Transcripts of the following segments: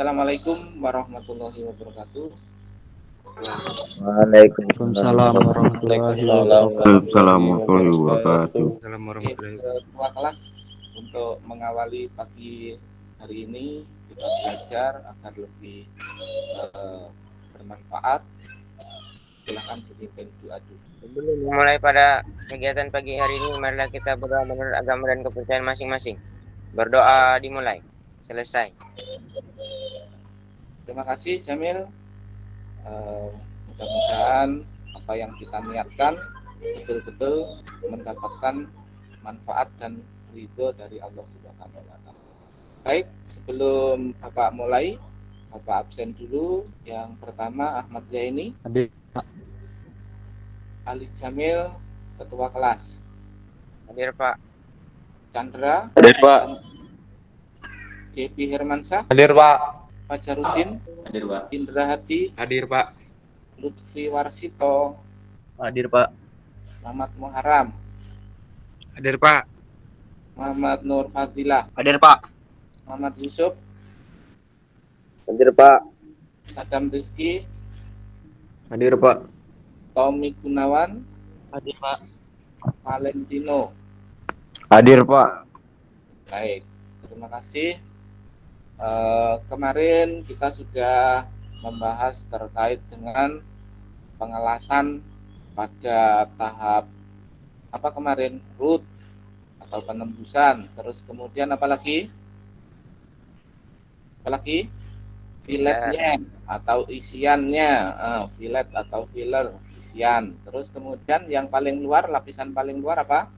Assalamualaikum warahmatullahi wabarakatuh. Waalaikumsalam Waalaikumsalam warahmatullahi wabarakatuh. warahmatullahi wabarakatuh. Assalamualaikum Oke, warahmatullahi wabarakatuh. ketua kelas, untuk mengawali pagi hari ini kita belajar agar lebih bermanfaat. Silakan dipimpin doa dulu. Sebelum memulai pada kegiatan pagi hari ini, marilah kita berdoa menurut agama dan kepercayaan masing-masing. Berdoa dimulai. Selesai. Terima kasih Jamil. Mudah-mudahan apa yang kita niatkan betul-betul mendapatkan manfaat dan ridho dari Allah Subhanahu wa Ta'ala. Baik, sebelum Bapak mulai, Bapak absen dulu. Yang pertama Ahmad Zaini, Hadir. Ali Jamil, ketua kelas. Hadir Pak. Chandra, Hadir Pak. JP Hermansyah, Hadir Pak. Fajarudin, Hadir Pak. Indra Hadi, Hadir Pak. Lutfi Warsito, Hadir Pak. Muhammad Muharram, Hadir Pak. Muhammad Nur Fadilah, Hadir Pak. Muhammad Yusuf, Hadir Pak. Sadam Rizky, Hadir Pak. Tommy Gunawan, Hadir Pak. Valentino. Hadir Pak. Baik, terima kasih. Kemarin kita sudah membahas terkait dengan pengelasan pada tahap apa kemarin, root atau penembusan, terus kemudian apalagi filetnya atau isiannya, filet atau filler, isian. Terus kemudian yang paling luar, lapisan paling luar apa?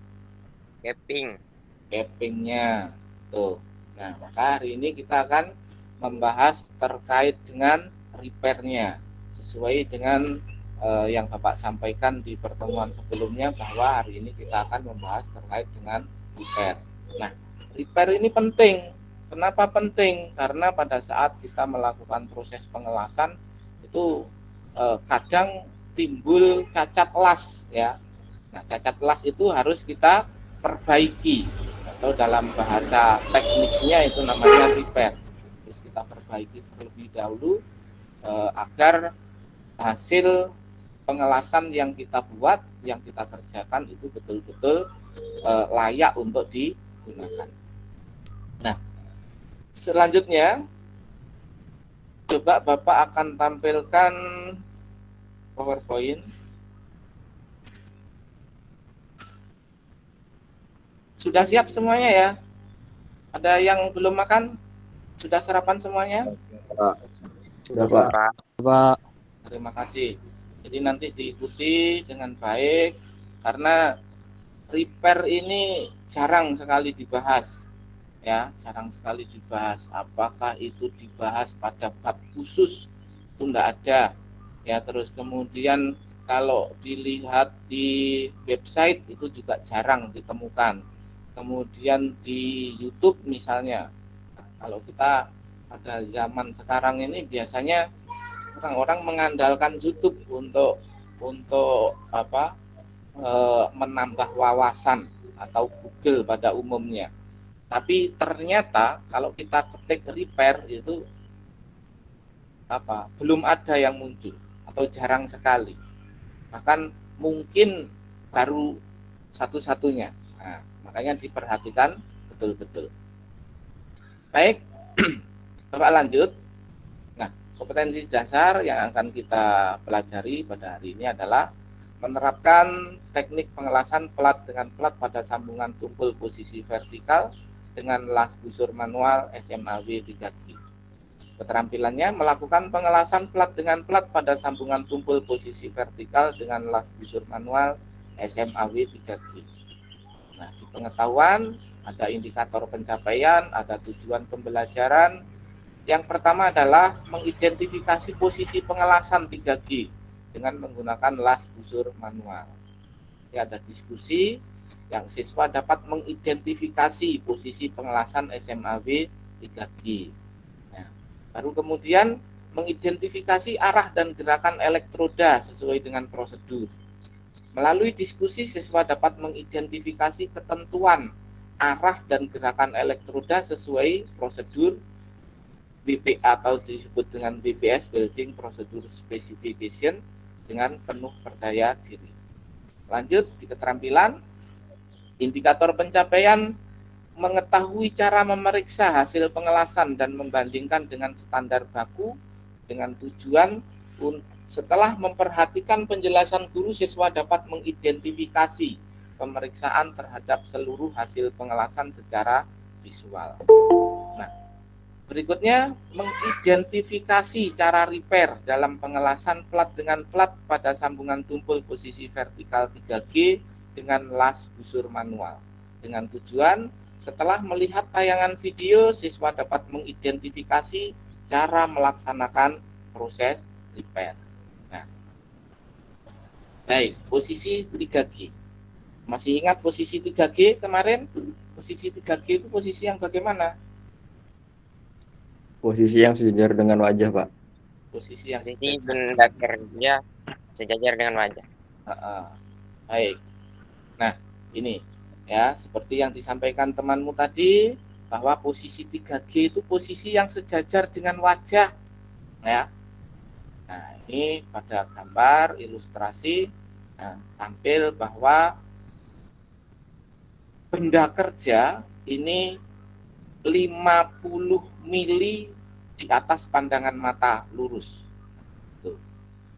Cappingnya. Tuh. Nah, maka hari ini kita akan membahas terkait dengan repairnya, sesuai dengan yang Bapak sampaikan di pertemuan sebelumnya, bahwa hari ini kita akan membahas terkait dengan repair. Nah, repair ini penting. Kenapa penting? Karena pada saat kita melakukan proses pengelasan itu kadang timbul cacat las, ya. Nah, cacat las itu harus kita perbaiki, atau dalam bahasa tekniknya itu namanya repair. Terus kita perbaiki terlebih dahulu agar hasil pengelasan yang kita buat, yang kita kerjakan itu betul-betul layak untuk digunakan. Nah, selanjutnya coba Bapak akan tampilkan PowerPoint. Sudah siap semuanya ya? Ada yang belum makan? Sudah sarapan semuanya? Sudah Pak. Pak. Terima kasih. Jadi nanti diikuti dengan baik, karena repair ini jarang sekali dibahas. Ya, jarang sekali dibahas. Apakah itu dibahas pada bab khusus? Itu enggak ada. Ya, terus kemudian kalau dilihat di website itu juga jarang ditemukan. Kemudian di YouTube misalnya, kalau kita pada zaman sekarang ini biasanya orang-orang mengandalkan YouTube untuk menambah wawasan, atau Google pada umumnya. Tapi ternyata kalau kita ketik repair itu belum ada yang muncul, atau jarang sekali. Bahkan mungkin baru satu-satunya. Nah, makanya diperhatikan betul-betul. Baik, Bapak lanjut. Nah, kompetensi dasar yang akan kita pelajari pada hari ini adalah menerapkan teknik pengelasan pelat dengan pelat pada sambungan tumpul posisi vertikal dengan las busur manual SMAW 3G. Keterampilannya melakukan pengelasan pelat dengan pelat pada sambungan tumpul posisi vertikal dengan las busur manual SMAW 3G. Nah, di pengetahuan ada indikator pencapaian, ada tujuan pembelajaran. Yang pertama adalah mengidentifikasi posisi pengelasan 3G dengan menggunakan las busur manual. Ya, ada diskusi yang siswa dapat mengidentifikasi posisi pengelasan SMAW 3G. Nah, baru kemudian mengidentifikasi arah dan gerakan elektroda sesuai dengan prosedur. Melalui diskusi, siswa dapat mengidentifikasi ketentuan arah dan gerakan elektroda sesuai prosedur BPA atau disebut dengan BPS, Building Procedure Specification, dengan penuh percaya diri. Lanjut di keterampilan, indikator pencapaian mengetahui cara memeriksa hasil pengelasan dan membandingkan dengan standar baku dengan tujuan setelah memperhatikan penjelasan guru, siswa dapat mengidentifikasi pemeriksaan terhadap seluruh hasil pengelasan secara visual. Nah, berikutnya mengidentifikasi cara repair dalam pengelasan plat dengan plat pada sambungan tumpul posisi vertikal 3G dengan las busur manual. Dengan tujuan setelah melihat tayangan video, siswa dapat mengidentifikasi cara melaksanakan proses repair. Nah, baik, posisi 3G. Masih ingat posisi 3G kemarin? Posisi 3G itu posisi yang bagaimana? Posisi yang sejajar dengan wajah, Pak. Posisi yang Jadi sejajar. benda kerja sejajar dengan wajah. Baik. Nah, ini ya, seperti yang disampaikan temanmu tadi, bahwa posisi 3G itu posisi yang sejajar dengan wajah, ya. Nah, ini pada gambar ilustrasi tampil bahwa benda kerja ini 50 mili di atas pandangan mata lurus. Tuh.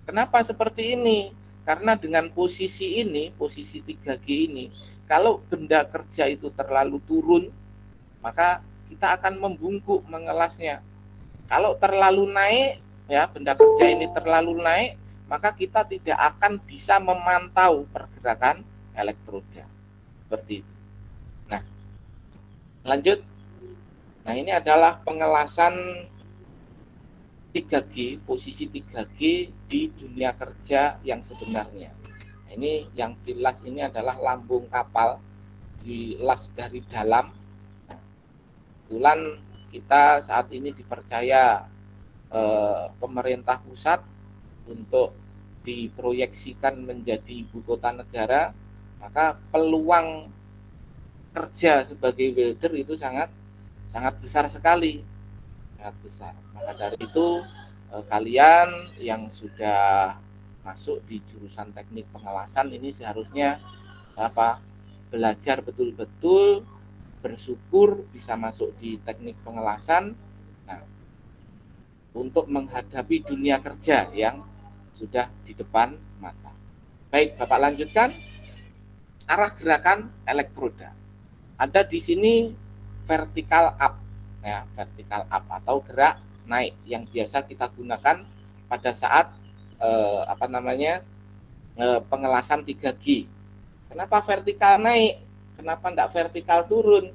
Kenapa seperti ini? Karena dengan posisi ini, posisi 3G ini, kalau benda kerja itu terlalu turun, maka kita akan membungkuk mengelasnya. Kalau terlalu naik, ya, benda kerja ini terlalu naik, maka kita tidak akan bisa memantau pergerakan elektroda. Seperti itu. Nah, lanjut. Nah, ini adalah pengelasan 3G, posisi 3G di dunia kerja yang sebenarnya. Nah, ini yang dilas ini adalah lambung kapal, dilas dari dalam. Kebetulan kita saat ini dipercaya pemerintah pusat untuk diproyeksikan menjadi ibu kota negara, maka peluang kerja sebagai welder itu sangat besar sekali, sangat besar. Maka dari itu kalian yang sudah masuk di jurusan teknik pengelasan ini seharusnya belajar betul-betul, bersyukur bisa masuk di teknik pengelasan. Nah, untuk menghadapi dunia kerja yang sudah di depan mata. Baik, Bapak lanjutkan. Arah gerakan elektroda. Ada di sini vertical up, ya, vertical up atau gerak naik yang biasa kita gunakan pada saat pengelasan 3G. Kenapa vertikal naik? Kenapa enggak vertikal turun?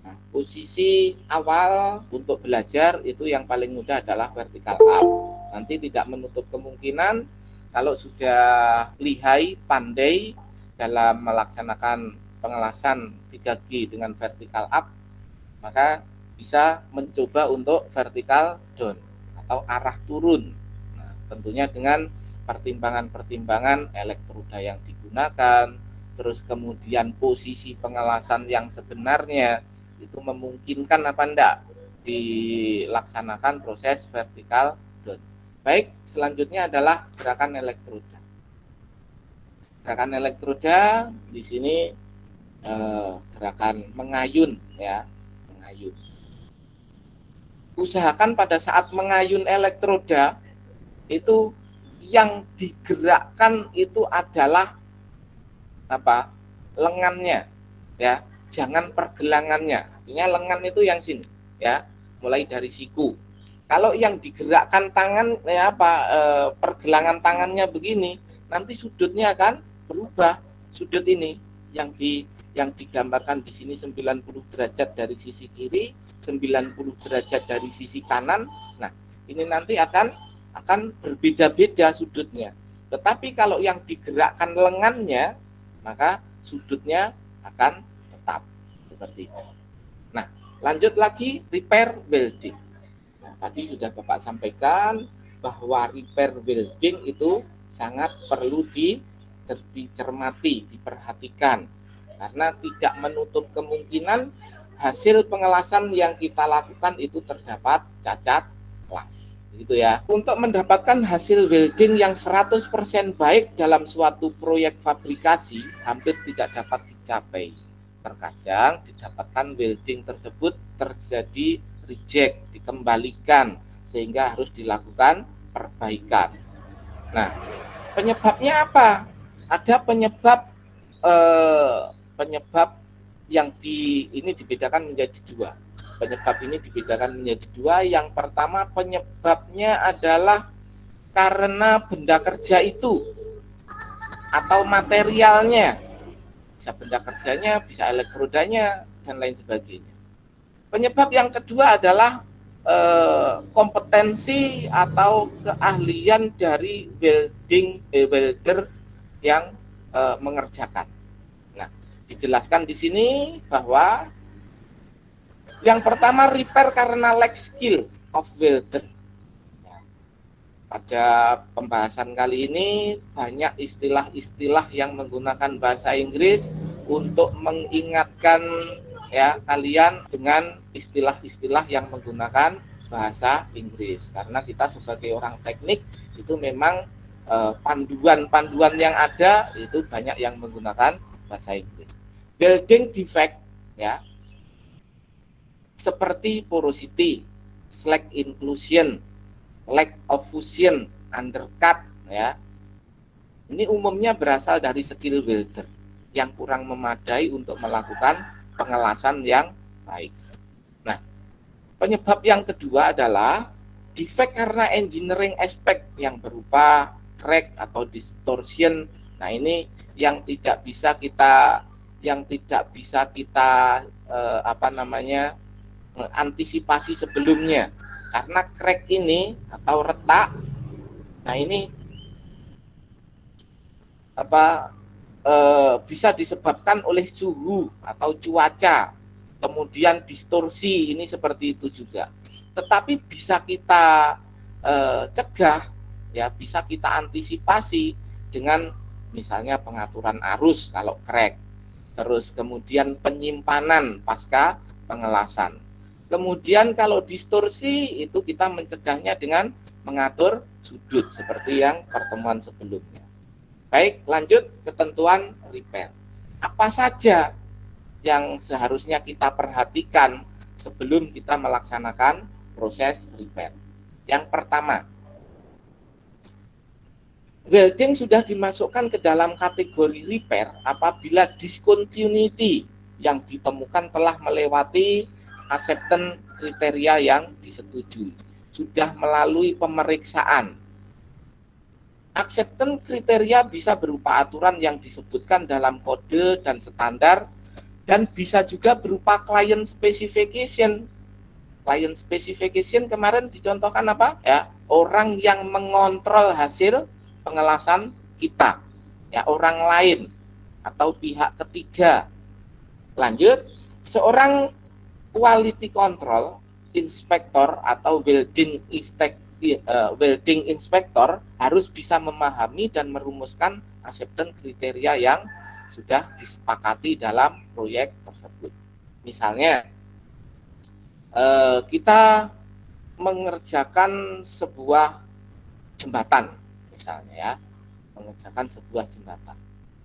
Nah, posisi awal untuk belajar itu yang paling mudah adalah vertical up. Nanti tidak menutup kemungkinan kalau sudah lihai, pandai dalam melaksanakan pengelasan 3G dengan vertical up, maka bisa mencoba untuk vertical down atau arah turun. Nah, tentunya dengan pertimbangan-pertimbangan elektroda yang digunakan, terus kemudian posisi pengelasan yang sebenarnya itu memungkinkan apa enggak dilaksanakan proses vertical down. Baik, selanjutnya adalah gerakan elektroda. Gerakan elektroda di sini gerakan mengayun, ya, mengayun. Usahakan pada saat mengayun elektroda itu yang digerakkan itu adalah lengannya, ya, jangan pergelangannya. Artinya lengan itu yang sini, ya, mulai dari siku. Kalau yang digerakkan tangan, ya, pergelangan tangannya begini, nanti sudutnya akan berubah. Sudut ini yang digambarkan di sini 90 derajat dari sisi kiri, 90 derajat dari sisi kanan. Nah, ini nanti akan berbeda-beda sudutnya. Tetapi kalau yang digerakkan lengannya, maka sudutnya akan tetap seperti itu. Nah, lanjut lagi repair welding. Nah, tadi sudah Bapak sampaikan bahwa repair welding itu sangat perlu dicermati, diperhatikan, karena tidak menutup kemungkinan hasil pengelasan yang kita lakukan itu terdapat cacat kelas. Gitu ya. Untuk mendapatkan hasil welding yang 100% baik dalam suatu proyek fabrikasi hampir tidak dapat dicapai. Terkadang didapatkan welding tersebut terjadi reject, dikembalikan sehingga harus dilakukan perbaikan. Nah, penyebabnya apa? Ada penyebab yang ini dibedakan menjadi dua. Penyebab ini dibedakan menjadi dua. Yang pertama, penyebabnya adalah karena benda kerja itu atau materialnya. Bisa benda kerjanya, bisa elektrodanya, dan lain sebagainya. Penyebab yang kedua adalah kompetensi atau keahlian dari welder yang mengerjakan. Nah, dijelaskan di sini bahwa yang pertama repair karena lack skill of welder. Pada pembahasan kali ini banyak istilah-istilah yang menggunakan bahasa Inggris untuk mengingatkan ya kalian dengan istilah-istilah yang menggunakan bahasa Inggris, karena kita sebagai orang teknik itu memang panduan-panduan yang ada itu banyak yang menggunakan bahasa Inggris. Welding defect ya seperti porosity, slack inclusion, lack of fusion, undercut ya. Ini umumnya berasal dari skill welder yang kurang memadai untuk melakukan pengelasan yang baik. Nah, penyebab yang kedua adalah defect karena engineering aspect yang berupa crack atau distortion. Nah, ini yang tidak bisa kita antisipasi sebelumnya. Karena crack ini atau retak, nah ini bisa disebabkan oleh suhu atau cuaca, kemudian distorsi, ini seperti itu juga. Tetapi bisa kita cegah, ya bisa kita antisipasi dengan misalnya pengaturan arus kalau crack, terus kemudian penyimpanan pasca pengelasan. Kemudian kalau distorsi itu kita mencegahnya dengan mengatur sudut seperti yang pertemuan sebelumnya. Baik, lanjut ketentuan repair. Apa saja yang seharusnya kita perhatikan sebelum kita melaksanakan proses repair? Yang pertama, welding sudah dimasukkan ke dalam kategori repair apabila discontinuity yang ditemukan telah melewati acceptance kriteria yang disetujui, sudah melalui pemeriksaan. Acceptance kriteria bisa berupa aturan yang disebutkan dalam kode dan standar, dan bisa juga berupa client specification. Client specification kemarin dicontohkan apa? Ya, orang yang mengontrol hasil pengelasan kita, ya orang lain atau pihak ketiga. Lanjut, seorang quality control inspector atau welding inspector harus bisa memahami dan merumuskan acceptance kriteria yang sudah disepakati dalam proyek tersebut. Misalnya, kita mengerjakan sebuah jembatan, misalnya ya, mengerjakan sebuah jembatan.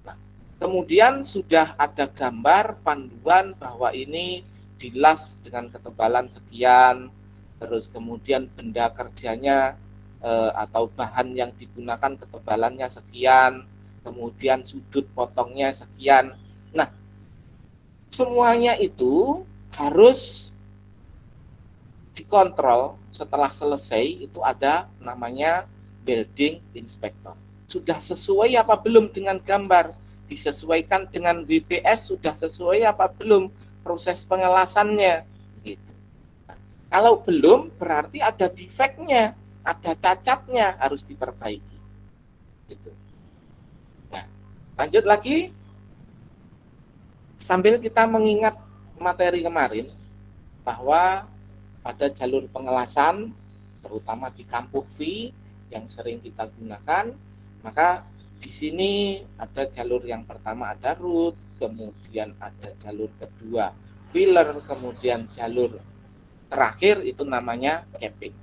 Nah, kemudian sudah ada gambar panduan bahwa ini dilas dengan ketebalan sekian, terus kemudian benda kerjanya atau bahan yang digunakan ketebalannya sekian, kemudian sudut potongnya sekian. Nah, semuanya itu harus dikontrol. Setelah selesai itu ada namanya welding inspector. Sudah sesuai apa belum dengan gambar? Disesuaikan dengan WPS, sudah sesuai apa belum proses pengelasannya? Gitu. Nah, kalau belum, berarti ada defeknya, ada cacatnya, harus diperbaiki. Gitu. Nah, lanjut lagi, sambil kita mengingat materi kemarin, bahwa pada jalur pengelasan, terutama di kampuh V yang sering kita gunakan, maka di sini ada jalur yang pertama ada root, kemudian ada jalur kedua filler, kemudian jalur terakhir itu namanya capping.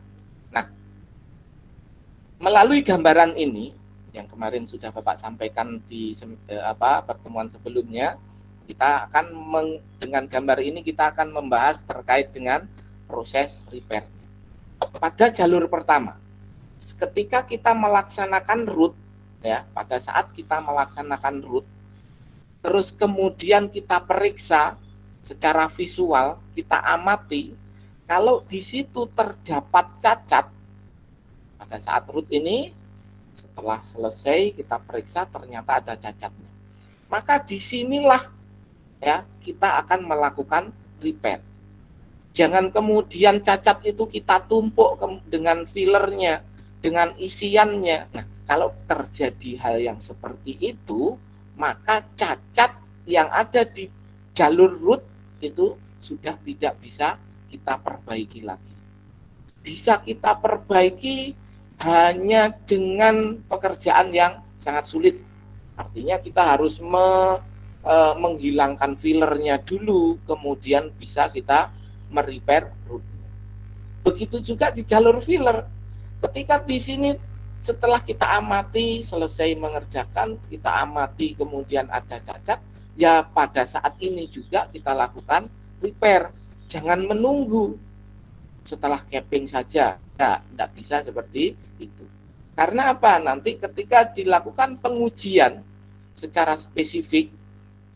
Melalui gambaran ini yang kemarin sudah Bapak sampaikan di pertemuan sebelumnya, kita akan dengan gambar ini kita akan membahas terkait dengan proses repair. Pada jalur pertama, ketika kita melaksanakan root, ya, pada saat kita melaksanakan root, terus kemudian kita periksa secara visual, kita amati, kalau di situ terdapat cacat, pada saat root ini, setelah selesai kita periksa ternyata ada cacatnya, maka disinilah ya kita akan melakukan repair. Jangan kemudian cacat itu kita tumpuk dengan fillernya, dengan isiannya. Nah, kalau terjadi hal yang seperti itu, maka cacat yang ada di jalur root itu sudah tidak bisa kita perbaiki lagi. Bisa kita perbaiki hanya dengan pekerjaan yang sangat sulit. Artinya kita harus menghilangkan fillernya dulu, kemudian bisa kita merepair root. Begitu juga di jalur filler. Ketika di sini setelah kita amati, selesai mengerjakan, kita amati kemudian ada cacat, ya pada saat ini juga kita lakukan repair. Jangan menunggu setelah capping saja. Nah, tidak bisa seperti itu. Karena apa? Nanti ketika dilakukan pengujian secara spesifik,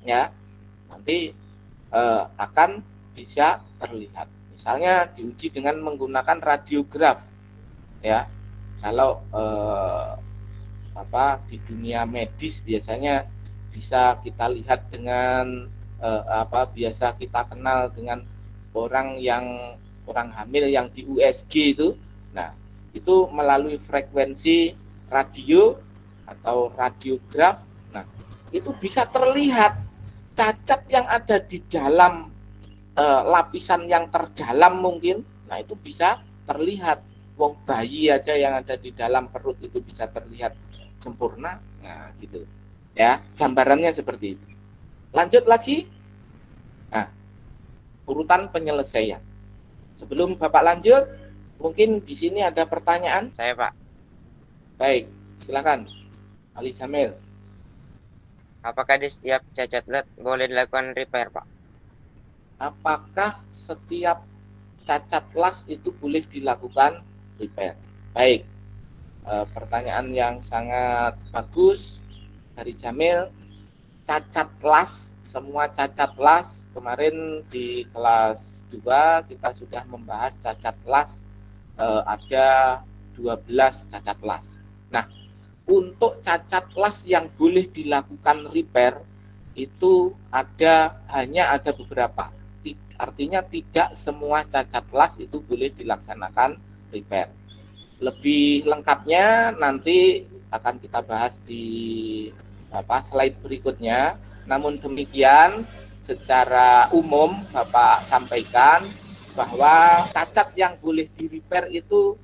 ya nanti akan bisa terlihat. Misalnya diuji dengan menggunakan radiograf, ya. Kalau di dunia medis biasanya bisa kita lihat dengan biasa kita kenal dengan orang hamil yang di USG itu. Nah, itu melalui frekuensi radio atau radiograf. Nah, itu bisa terlihat cacat yang ada di dalam lapisan yang terdalam mungkin. Nah, itu bisa terlihat. Wong bayi aja yang ada di dalam perut itu bisa terlihat sempurna. Nah, gitu. Ya, gambarannya seperti itu. Lanjut lagi. Nah, urutan penyelesaian. Sebelum Bapak lanjut, mungkin di sini ada pertanyaan. Saya, Pak. Baik, silakan. Ali Jamil. Apakah di setiap cacat LED boleh dilakukan repair, Pak? Apakah setiap cacat las itu boleh dilakukan repair? Baik, pertanyaan yang sangat bagus dari Jamil. Cacat las, semua cacat las, kemarin di kelas 2 kita sudah membahas cacat las, ada 12 cacat las. Nah, untuk cacat las yang boleh dilakukan repair itu hanya ada beberapa. Artinya tidak semua cacat las itu boleh dilaksanakan repair. Lebih lengkapnya nanti akan kita bahas di slide berikutnya. Namun demikian secara umum Bapak sampaikan bahwa cacat yang boleh di repair itu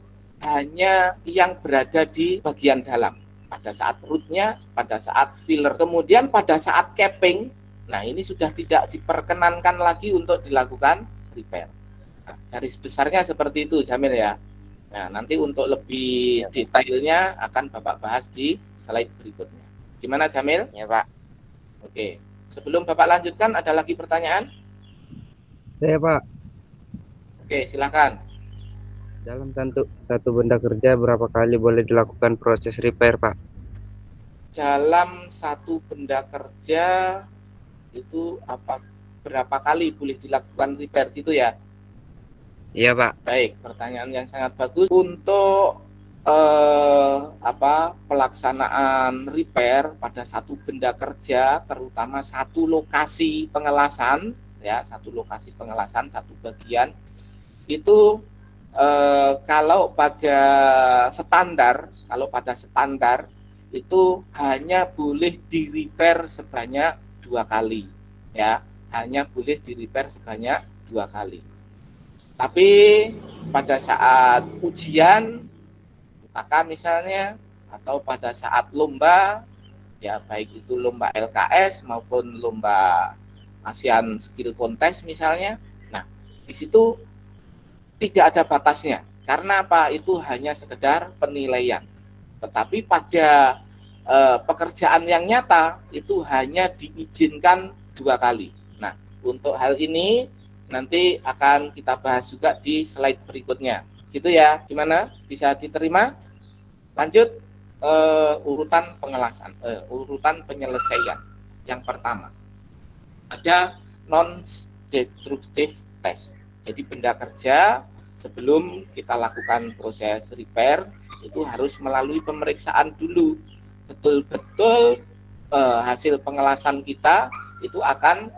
hanya yang berada di bagian dalam. Pada saat rootnya, pada saat filler, kemudian pada saat capping, nah ini sudah tidak diperkenankan lagi untuk dilakukan repair. Nah, garis besarnya seperti itu, Jamil ya. Nah, nanti untuk lebih detailnya akan Bapak bahas di slide berikutnya. Gimana, Jamil? Ya, Pak. Oke, sebelum Bapak lanjutkan, ada lagi pertanyaan? Saya, Pak. Oke, silakan. Dalam satu benda kerja berapa kali boleh dilakukan proses repair, Pak? Dalam satu benda kerja itu berapa kali boleh dilakukan repair gitu ya? Iya, Pak. Baik, pertanyaan yang sangat bagus. Untuk pelaksanaan repair pada satu benda kerja, terutama satu lokasi pengelasan, ya, satu lokasi pengelasan, satu bagian itu kalau pada standar itu hanya boleh di repair sebanyak 2 kali, ya, hanya boleh di repair sebanyak 2 kali. Tapi pada saat ujian UKK misalnya, atau pada saat lomba, ya baik itu lomba LKS maupun lomba ASEAN Skill Contest misalnya, nah di situ tidak ada batasnya. Karena apa? Itu hanya sekedar penilaian. Tetapi pada pekerjaan yang nyata itu hanya diizinkan 2 kali. Nah, untuk hal ini nanti akan kita bahas juga di slide berikutnya. Gitu ya, gimana? Bisa diterima? Lanjut urutan pengelasan, urutan penyelesaian. Yang pertama, ada non-destructive test. Jadi benda kerja sebelum kita lakukan proses repair itu harus melalui pemeriksaan dulu. Betul-betul hasil pengelasan kita itu akan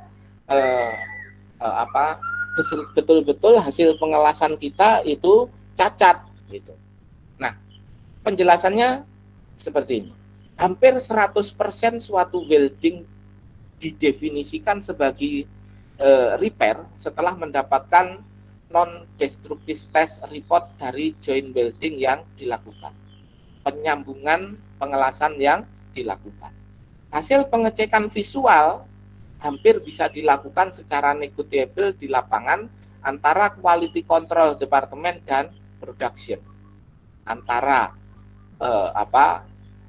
betul-betul hasil pengelasan kita itu cacat gitu. Nah, penjelasannya seperti ini. Hampir 100% suatu welding didefinisikan sebagai repair setelah mendapatkan non-destructive test report dari joint welding yang dilakukan. Penyambungan pengelasan yang dilakukan. Hasil pengecekan visual hampir bisa dilakukan secara negotiable di lapangan antara quality control department dan production. Antara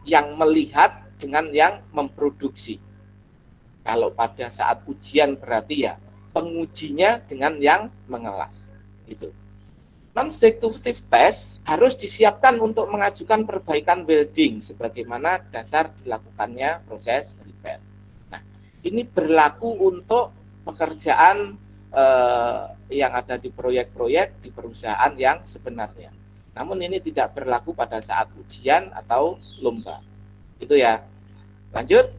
yang melihat dengan yang memproduksi. Kalau pada saat ujian berarti ya pengujinya dengan yang mengelas. Itu. Non-destructive test harus disiapkan untuk mengajukan perbaikan welding sebagaimana dasar dilakukannya proses repair. Nah, ini berlaku untuk pekerjaan yang ada di proyek-proyek di perusahaan yang sebenarnya. Namun ini tidak berlaku pada saat ujian atau lomba. Itu ya. Lanjut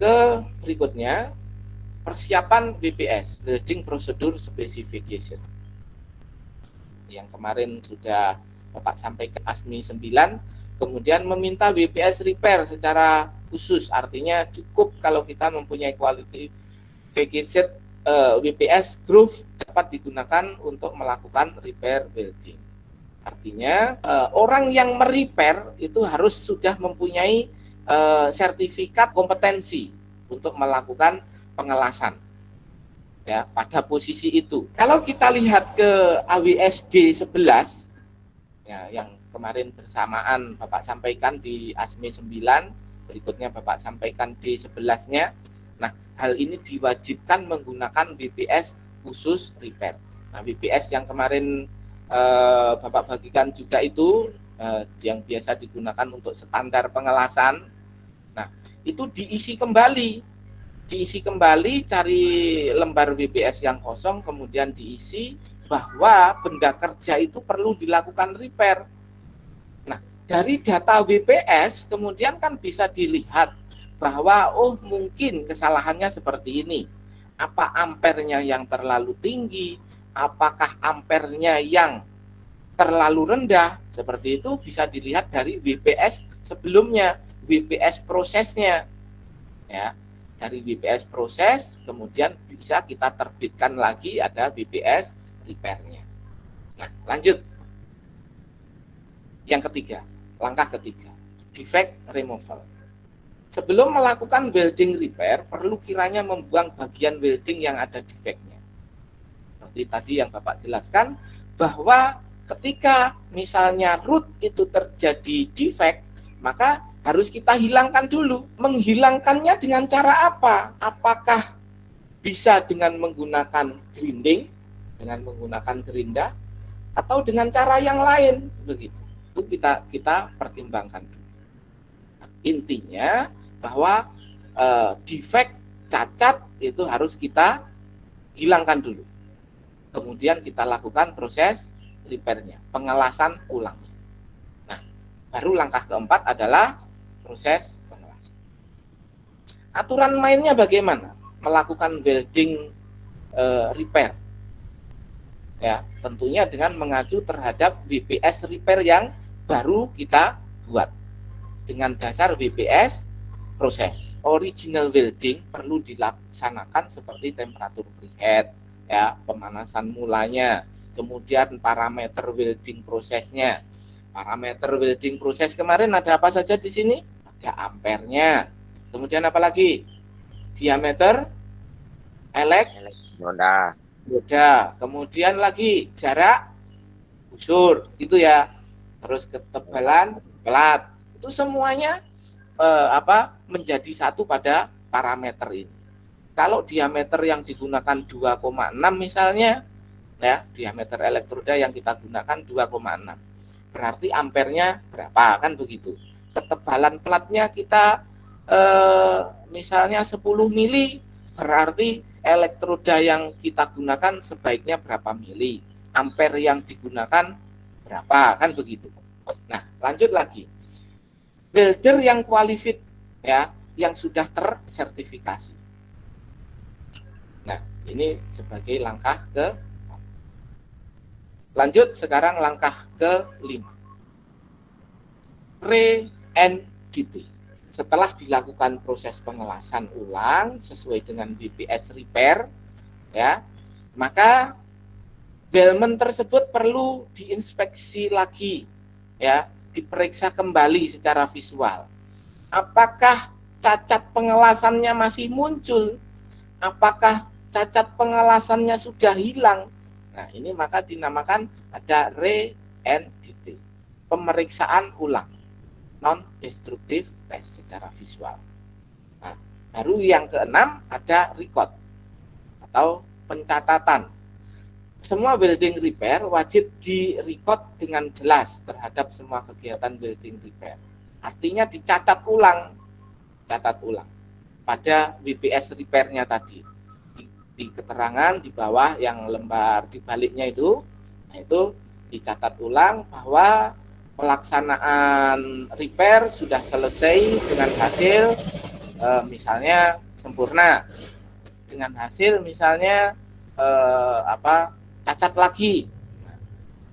ke berikutnya, persiapan WPS, Welding Procedure Specification. Yang kemarin sudah Bapak sampaikan ASMI 9, kemudian meminta WPS repair secara khusus, artinya cukup kalau kita mempunyai qualification WPS groove dapat digunakan untuk melakukan repair welding. Artinya orang yang merepair itu harus sudah mempunyai sertifikat kompetensi untuk melakukan pengelasan ya pada posisi itu. Kalau kita lihat ke AWSD 11 ya, yang kemarin bersamaan Bapak sampaikan di ASMI 9, berikutnya Bapak sampaikan D11-nya. Nah, hal ini diwajibkan menggunakan WPS khusus repair. Nah, WPS yang kemarin Bapak bagikan juga itu yang biasa digunakan untuk standar pengelasan. Nah, itu diisi kembali, cari lembar WPS yang kosong, kemudian diisi bahwa benda kerja itu perlu dilakukan repair. Nah, dari data WPS kemudian kan bisa dilihat bahwa mungkin kesalahannya seperti ini. Apa ampernya yang terlalu tinggi? Apakah ampernya yang terlalu rendah? Seperti itu bisa dilihat dari WPS sebelumnya, WPS prosesnya. Ya, dari WPS proses kemudian bisa kita terbitkan lagi ada WPS repairnya. Nah, lanjut. Yang ketiga, langkah ketiga, defect removal. Sebelum melakukan welding repair, perlu kiranya membuang bagian welding yang ada defeknya. Seperti tadi yang Bapak jelaskan, bahwa ketika misalnya root itu terjadi defect, maka harus kita hilangkan dulu. Menghilangkannya dengan cara apa? Apakah bisa dengan menggunakan grinding, dengan menggunakan gerinda, atau dengan cara yang lain? Begitu. Itu kita pertimbangkan dulu. Nah, intinya bahwa defect, cacat itu harus kita hilangkan dulu. Kemudian kita lakukan proses repairnya, pengelasan ulang. Nah, baru langkah keempat adalah proses pengelasan. Aturan mainnya bagaimana? Melakukan welding repair. Ya, tentunya dengan mengacu terhadap WPS repair yang baru kita buat. Dengan dasar WPS proses. Original welding perlu dilaksanakan seperti temperatur preheat, ya, pemanasan mulanya, kemudian parameter welding prosesnya. Parameter welding proses kemarin ada apa saja di sini? Ada ampernya. Kemudian apa lagi? Diameter elektroda. Kemudian lagi jarak busur, itu ya. Terus ketebalan pelat, Itu semuanya menjadi satu pada parameter ini. Kalau diameter yang digunakan 2,6 misalnya, ya, diameter elektroda yang kita gunakan 2,6. Berarti ampernya berapa, kan begitu. Ketebalan platnya kita misalnya 10 mili, berarti elektroda yang kita gunakan sebaiknya berapa mili. Ampere yang digunakan berapa, kan begitu. Nah, lanjut lagi. Welder yang qualified, ya, yang sudah tersertifikasi. Nah, ini sebagai langkah ke. Lanjut sekarang langkah ke-5. Re-NDT. Setelah dilakukan proses pengelasan ulang sesuai dengan BPS repair, ya, maka Bellman tersebut perlu diinspeksi lagi, ya, diperiksa kembali secara visual. Apakah cacat pengelasannya masih muncul? Apakah cacat pengelasannya sudah hilang? Nah, ini maka dinamakan ada re-NDT, pemeriksaan ulang, non-destructive test secara visual. Nah, baru yang keenam ada record atau pencatatan. Semua welding repair wajib di-record dengan jelas terhadap semua kegiatan welding repair. Artinya dicatat ulang, pada WBS repair-nya tadi. Di keterangan di bawah yang lembar di baliknya itu, nah itu dicatat ulang bahwa pelaksanaan repair sudah selesai dengan hasil misalnya sempurna, dengan hasil misalnya cacat lagi.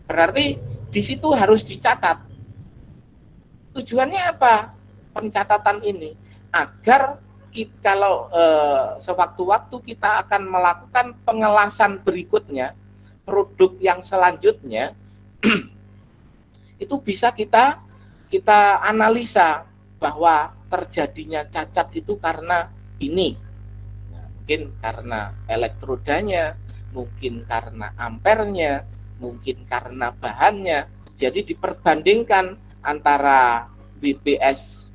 Berarti di situ harus dicatat. Tujuannya apa? Pencatatan ini agar kalau sewaktu-waktu kita akan melakukan pengelasan berikutnya, produk yang selanjutnya itu bisa kita analisa bahwa terjadinya cacat itu karena ini. Nah, mungkin karena elektrodanya, mungkin karena ampernya, mungkin karena bahannya. Jadi diperbandingkan antara WBS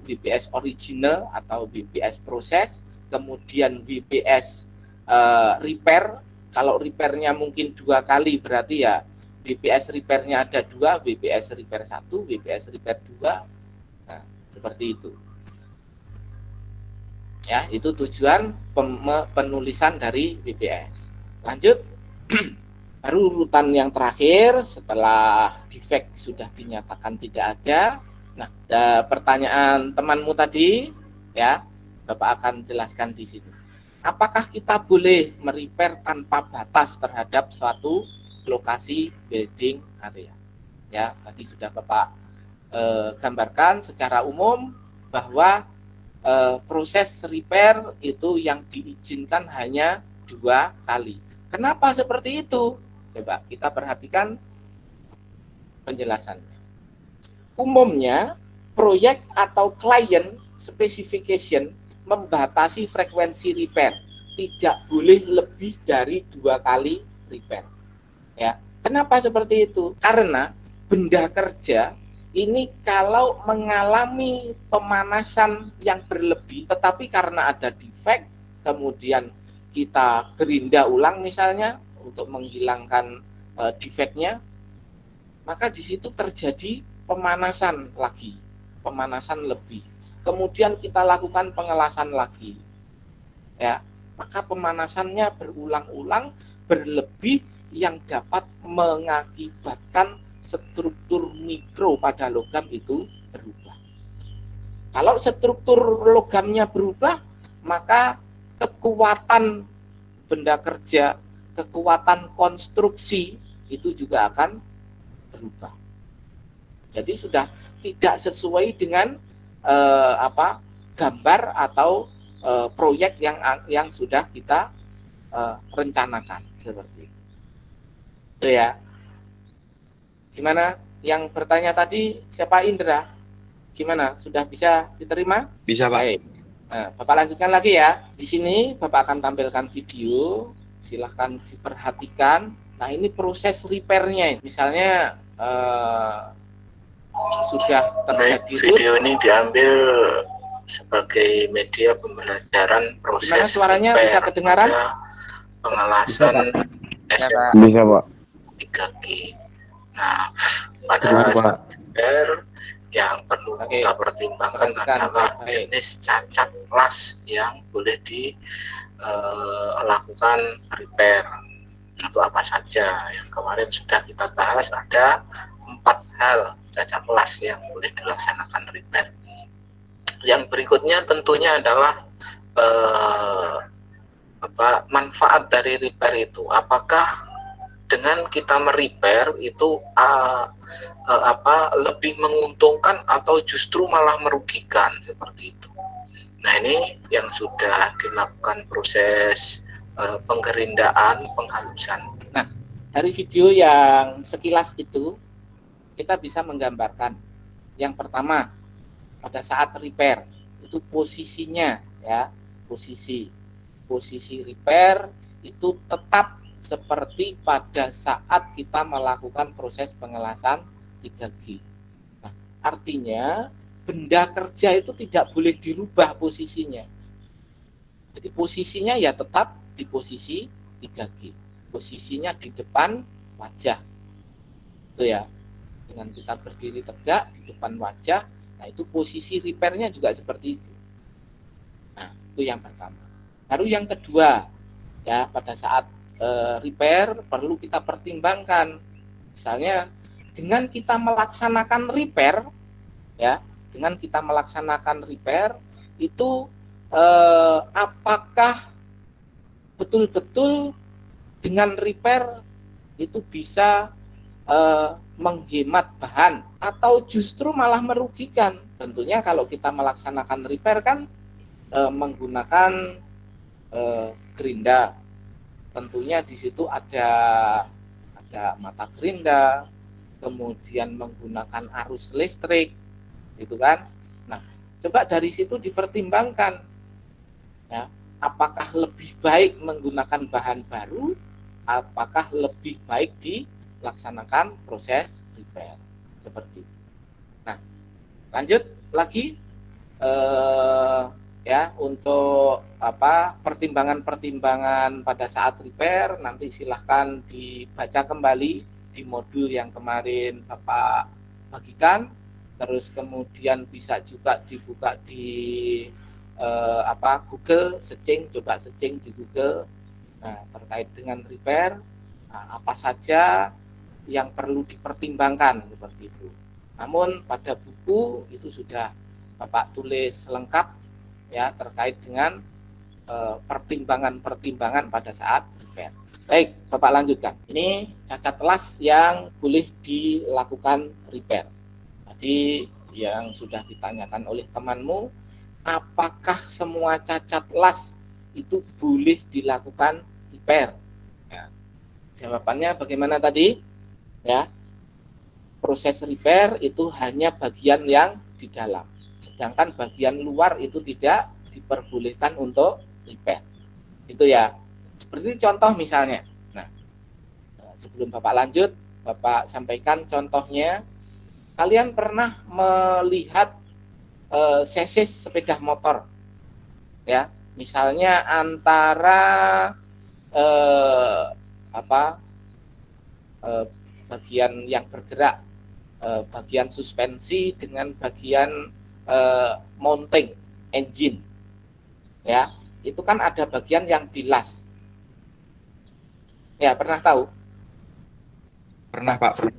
WBS original atau WBS proses, kemudian WBS repair. Kalau repairnya mungkin 2 kali berarti ya WBS repairnya ada 2, WBS repair 1, WBS repair 2. Nah, seperti itu. Ya, itu tujuan penulisan dari WBS. Lanjut. Baru urutan yang terakhir setelah defect sudah dinyatakan tidak ada. Nah, pertanyaan temanmu tadi, ya, Bapak akan jelaskan di sini. Apakah kita boleh merepair tanpa batas terhadap suatu lokasi building area? Ya, tadi sudah Bapak gambarkan secara umum bahwa proses repair itu yang diizinkan hanya 2 kali. Kenapa seperti itu? Coba kita perhatikan penjelasannya. Umumnya, proyek atau klien specification membatasi frekuensi repair. Tidak boleh lebih dari 2 kali repair. Ya, kenapa seperti itu? Karena benda kerja ini kalau mengalami pemanasan yang berlebih, tetapi karena ada defect, kemudian kita gerinda ulang misalnya untuk menghilangkan defeknya, maka di situ terjadi pemanasan lagi, pemanasan lebih. Kemudian kita lakukan pengelasan lagi, ya, maka pemanasannya berulang-ulang berlebih yang dapat mengakibatkan struktur mikro pada logam itu berubah. Kalau struktur logamnya berubah, maka kekuatan benda kerja, kekuatan konstruksi itu juga akan berubah. Jadi sudah tidak sesuai dengan gambar atau proyek yang sudah kita rencanakan seperti itu. Itu ya. Gimana? Yang bertanya tadi siapa? Indra? Gimana? Sudah bisa diterima? Bisa, Pak. Baik. Nah, Bapak lanjutkan lagi ya. Di sini Bapak akan tampilkan video. Silahkan diperhatikan. Nah, ini proses repairnya. Misalnya sudah Baik, terjadi video ini diambil sebagai media pembelajaran gimana proses suaranya repair bisa kedengaran? pada pengelasan Ya, SM Pak. Bisa, Pak. 3G. Nah, pada Benar, Pak. saat repair yang perlu Oke. kita pertimbangkan Perhatikan adalah baik-baik. jenis cacat las yang boleh dilakukan repair atau apa saja. Yang kemarin sudah kita bahas, ada 4 hal cacat las yang boleh dilaksanakan repair. Yang berikutnya tentunya adalah manfaat dari repair itu. Apakah dengan kita merepair itu lebih menguntungkan atau justru malah merugikan, seperti itu. Nah, ini yang sudah dilakukan proses penggerindaan, penghalusan. Dari video yang sekilas itu kita bisa menggambarkan. Yang pertama, pada saat repair itu posisinya ya, posisi repair itu tetap seperti pada saat kita melakukan proses pengelasan 3G. Nah, artinya benda kerja itu tidak boleh dirubah posisinya. Jadi posisinya ya tetap di posisi 3G. Posisinya di depan wajah. Itu ya. Dengan kita berdiri tegak di depan wajah, nah itu posisi repairnya juga seperti itu. Nah, itu yang pertama. Baru yang kedua, ya pada saat repair perlu kita pertimbangkan. Misalnya dengan kita melaksanakan repair, ya, dengan kita melaksanakan repair itu apakah betul-betul dengan repair itu bisa menghemat bahan atau justru malah merugikan. Tentunya kalau kita melaksanakan repair kan menggunakan gerinda. Tentunya di situ ada mata gerinda, kemudian menggunakan arus listrik, gitu kan. Nah, coba dari situ dipertimbangkan, ya, apakah lebih baik menggunakan bahan baru, apakah lebih baik dilaksanakan proses repair, seperti itu. Nah, lanjut lagi ya untuk pertimbangan-pertimbangan pada saat repair nanti silahkan dibaca kembali di modul yang kemarin Bapak bagikan, terus kemudian bisa juga dibuka di Google, coba searching di Google. Nah, terkait dengan repair, nah, apa saja yang perlu dipertimbangkan seperti itu. Namun pada buku itu sudah Bapak tulis lengkap ya terkait dengan pertimbangan-pertimbangan pada saat repair. Baik, Bapak lanjutkan. Ini cacat las yang boleh dilakukan repair. Tadi yang sudah ditanyakan oleh temanmu, apakah semua cacat las itu boleh dilakukan repair? Ya. Jawabannya bagaimana tadi? Ya, proses repair itu hanya bagian yang di dalam. Sedangkan bagian luar itu tidak diperbolehkan untuk repair. Itu ya. Seperti contoh misalnya. Nah, sebelum Bapak lanjut, Bapak sampaikan contohnya. Kalian pernah melihat sesis sepeda motor, ya? Misalnya antara bagian yang bergerak, bagian suspensi dengan bagian mounting engine, ya, itu kan ada bagian yang dilas. Ya, pernah tahu? Pernah, Pak.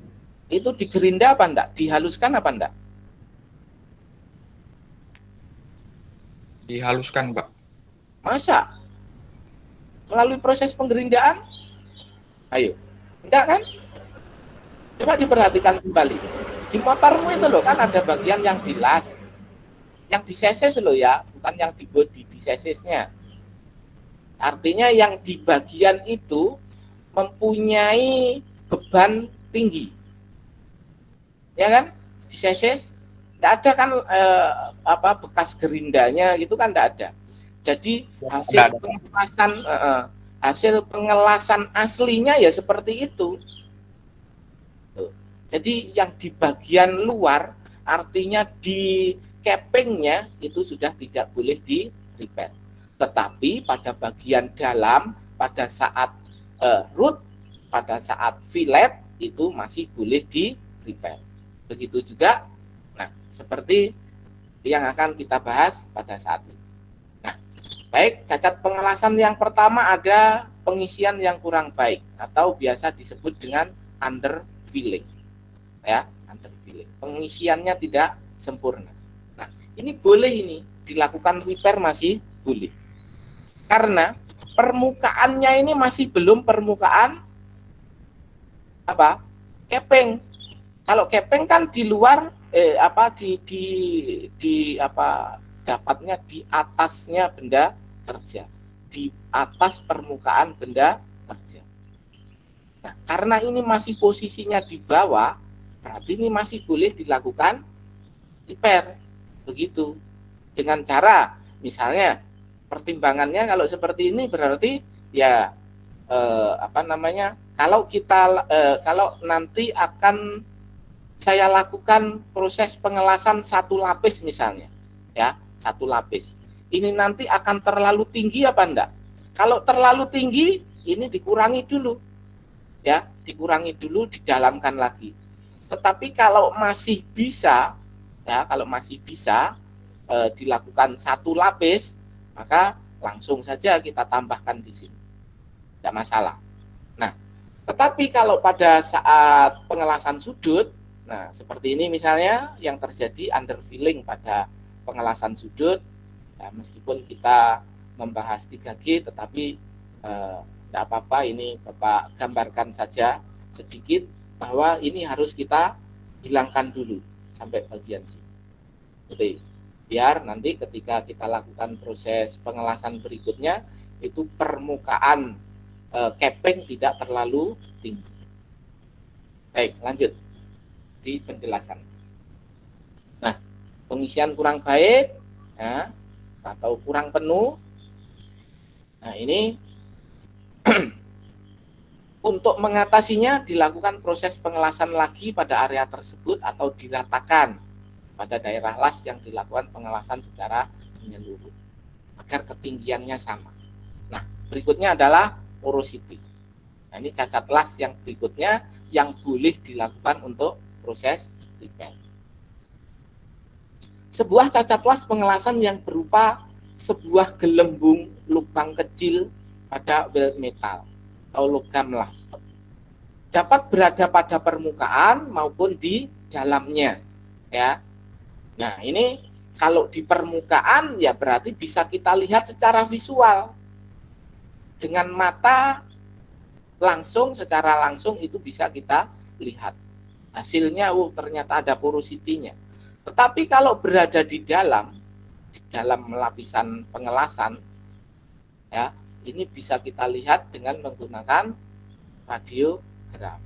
Itu digerinda apa enggak? Dihaluskan apa enggak? Dihaluskan, Pak. Masa? Melalui proses penggerindaan? Ayo, enggak kan? Coba diperhatikan kembali. Di motormu itu loh kan ada bagian yang dilas, yang diseses loh ya, bukan yang di bodi, disesesnya. Artinya yang di bagian itu mempunyai beban tinggi, ya kan? Diseses, tidak ada kan bekas gerindanya gitu kan tidak ada. Jadi hasil pengelasan aslinya ya seperti itu. Jadi yang di bagian luar artinya di cappingnya itu sudah tidak boleh di repair. Tetapi pada bagian dalam, pada saat root, pada saat fillet itu masih boleh di repair. Begitu juga, nah seperti yang akan kita bahas pada saat ini. Nah, baik, cacat pengelasan yang pertama ada pengisian yang kurang baik atau biasa disebut dengan underfilling. Ya, underfilling. Pengisiannya tidak sempurna. Nah, ini boleh ini dilakukan repair masih boleh. Karena permukaannya ini masih belum permukaan apa? Capping. Kalau capping kan di luar dapatnya di atasnya benda kerja, di atas permukaan benda kerja. Nah, karena ini masih posisinya di bawah, berarti ini masih boleh dilakukan repair. Begitu. Dengan cara misalnya pertimbangannya kalau seperti ini berarti ya kalau nanti akan saya lakukan proses pengelasan satu lapis misalnya, ya, satu lapis. Ini nanti akan terlalu tinggi apa enggak? Kalau terlalu tinggi, ini dikurangi dulu, ya, dikurangi dulu, didalamkan lagi. Tetapi kalau masih bisa, ya, kalau masih bisa dilakukan satu lapis, maka langsung saja kita tambahkan di sini, tidak masalah. Nah, tetapi kalau pada saat pengelasan sudut, nah, seperti ini misalnya yang terjadi underfilling pada pengelasan sudut, ya, meskipun kita membahas 3G, tetapi tidak apa-apa, ini Bapak gambarkan saja sedikit bahwa ini harus kita hilangkan dulu sampai bagian sini. Jadi, biar nanti ketika kita lakukan proses pengelasan berikutnya, itu permukaan capping tidak terlalu tinggi. Baik, lanjut di penjelasan. Nah, pengisian kurang baik, ya, atau kurang penuh. Nah, ini untuk mengatasinya dilakukan proses pengelasan lagi pada area tersebut atau diratakan pada daerah las yang dilakukan pengelasan secara menyeluruh agar ketinggiannya sama. Nah, berikutnya adalah porosity. Nah, ini cacat las yang berikutnya yang boleh dilakukan untuk proses repair. Sebuah cacat las pengelasan yang berupa sebuah gelembung lubang kecil pada weld metal atau logam las dapat berada pada permukaan maupun di dalamnya, ya. Nah, ini kalau di permukaan ya berarti bisa kita lihat secara visual dengan mata langsung, secara langsung itu bisa kita lihat. Hasilnya, ternyata ada porosity-nya. Tetapi kalau berada di dalam lapisan pengelasan, ya, ini bisa kita lihat dengan menggunakan radiograf.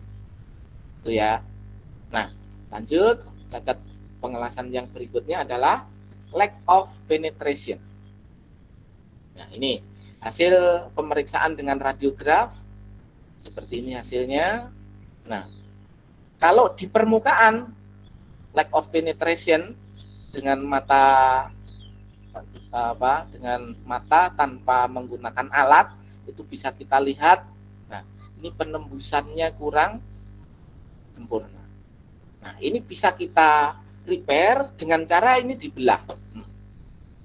Itu ya. Nah, lanjut, cacat pengelasan yang berikutnya adalah lack of penetration. Nah, ini hasil pemeriksaan dengan radiograf. Seperti ini hasilnya. Nah, kalau di permukaan lack of penetration dengan mata tanpa menggunakan alat itu bisa kita lihat. Nah, ini penembusannya kurang sempurna. Nah, ini bisa kita repair dengan cara ini dibelah.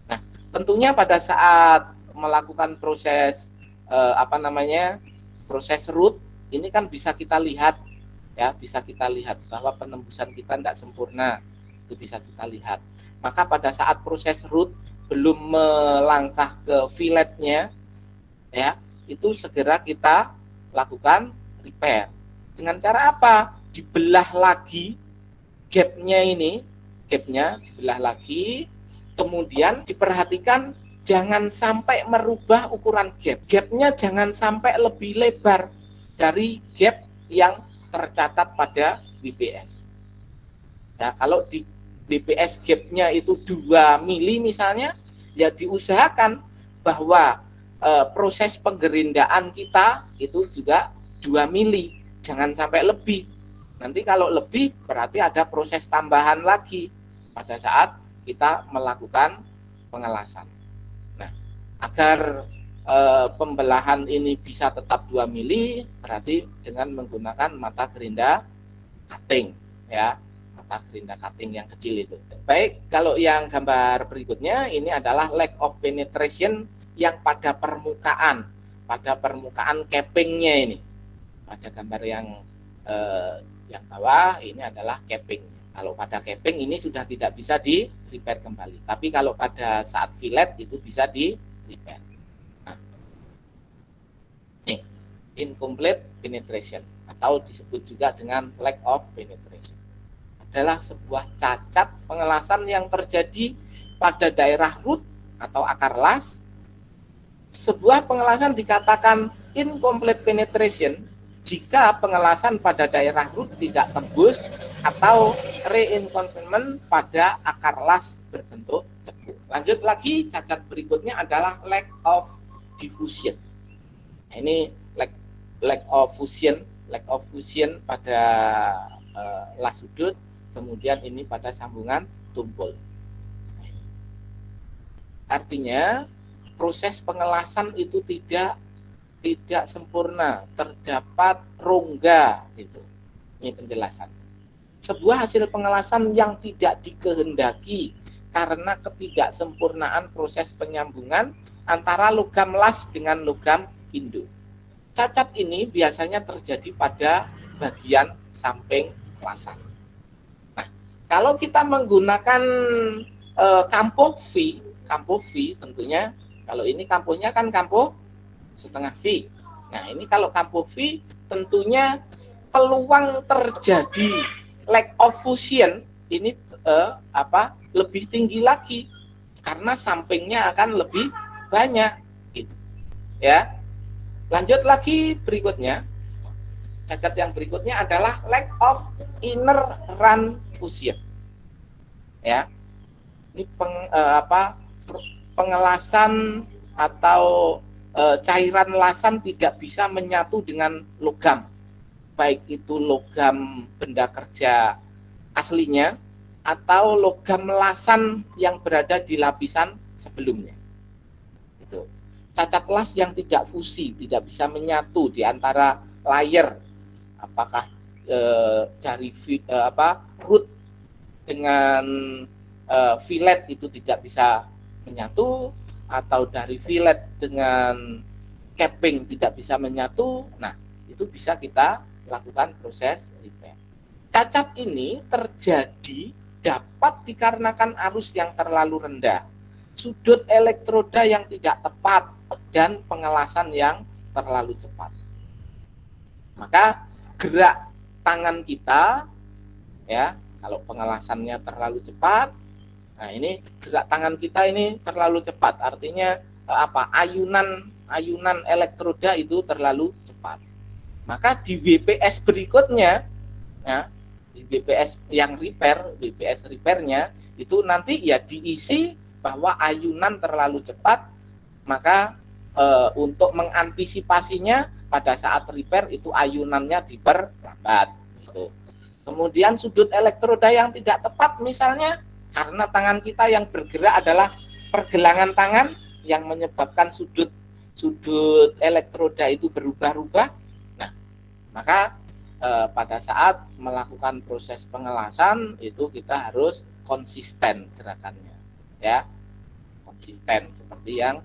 Nah, tentunya pada saat melakukan proses proses root ini kan bisa kita lihat, ya, bisa kita lihat bahwa penembusan kita tidak sempurna, itu bisa kita lihat. Maka pada saat proses root belum melangkah ke filletnya, ya, itu segera kita lakukan repair. Dengan cara apa? Dibelah lagi gapnya ini, gapnya dibelah lagi, kemudian diperhatikan jangan sampai merubah ukuran gap. Gapnya jangan sampai lebih lebar dari gap yang tercatat pada WPS. Ya, kalau di WPS gapnya itu 2 mili misalnya, ya diusahakan bahwa proses penggerindaan kita itu juga 2 mili, jangan sampai lebih. Nanti kalau lebih berarti ada proses tambahan lagi, pada saat kita melakukan pengelasan. Nah, agar pembelahan ini bisa tetap 2 mili, berarti dengan menggunakan mata gerinda cutting, ya, mata gerinda cutting yang kecil itu. Baik, kalau yang gambar berikutnya ini adalah lack of penetration yang pada permukaan cappingnya ini. Pada gambar yang bawah ini adalah capping. Kalau pada capping ini sudah tidak bisa di repair kembali. Tapi kalau pada saat fillet itu bisa di repair. Nah, nih, incomplete penetration atau disebut juga dengan lack of penetration adalah sebuah cacat pengelasan yang terjadi pada daerah root atau akar las. Sebuah pengelasan dikatakan incomplete penetration jika pengelasan pada daerah root tidak tembus atau reinforcement pada akar las berbentuk cepu. Lanjut lagi, cacat berikutnya adalah lack of diffusion. Nah, ini lack of fusion pada las sudut, kemudian ini pada sambungan tumpul. Artinya proses pengelasan itu tidak sempurna, terdapat rongga gitu. Ini penjelasan. Sebuah hasil pengelasan yang tidak dikehendaki karena ketidaksempurnaan proses penyambungan antara logam las dengan logam induk. Cacat ini biasanya terjadi pada bagian samping lasan. Nah, kalau kita menggunakan kampuh V tentunya, kalau ini kampuhnya kan kampuh setengah V. Nah, ini kalau kampuh V tentunya peluang terjadi lack of fusion ini lebih tinggi lagi karena sampingnya akan lebih banyak gitu. Ya. Lanjut lagi berikutnya. Cacat yang berikutnya adalah lack of inner run fusion. Ya. Ini pengelasan atau cairan lasan tidak bisa menyatu dengan logam, baik itu logam benda kerja aslinya atau logam lasan yang berada di lapisan sebelumnya. Itu cacat las yang tidak fusi, tidak bisa menyatu di antara layer, apakah dari root dengan fillet itu tidak bisa menyatu, atau dari fillet dengan capping tidak bisa menyatu. Nah, itu bisa kita lakukan proses repair. Cacat ini terjadi dapat dikarenakan arus yang terlalu rendah, sudut elektroda yang tidak tepat, dan pengelasan yang terlalu cepat. Maka gerak tangan kita, ya, kalau pengelasannya terlalu cepat, nah ini gerak tangan kita ini terlalu cepat, artinya ayunan elektroda itu terlalu cepat. Maka di WPS berikutnya, ya, di WPS yang WPS repairnya itu nanti ya diisi bahwa ayunan terlalu cepat, maka untuk mengantisipasinya pada saat repair itu ayunannya diperlambat gitu. Kemudian sudut elektroda yang tidak tepat misalnya karena tangan kita yang bergerak adalah pergelangan tangan yang menyebabkan sudut elektroda itu berubah-ubah. Nah, maka pada saat melakukan proses pengelasan itu kita harus konsisten gerakannya, ya, konsisten seperti yang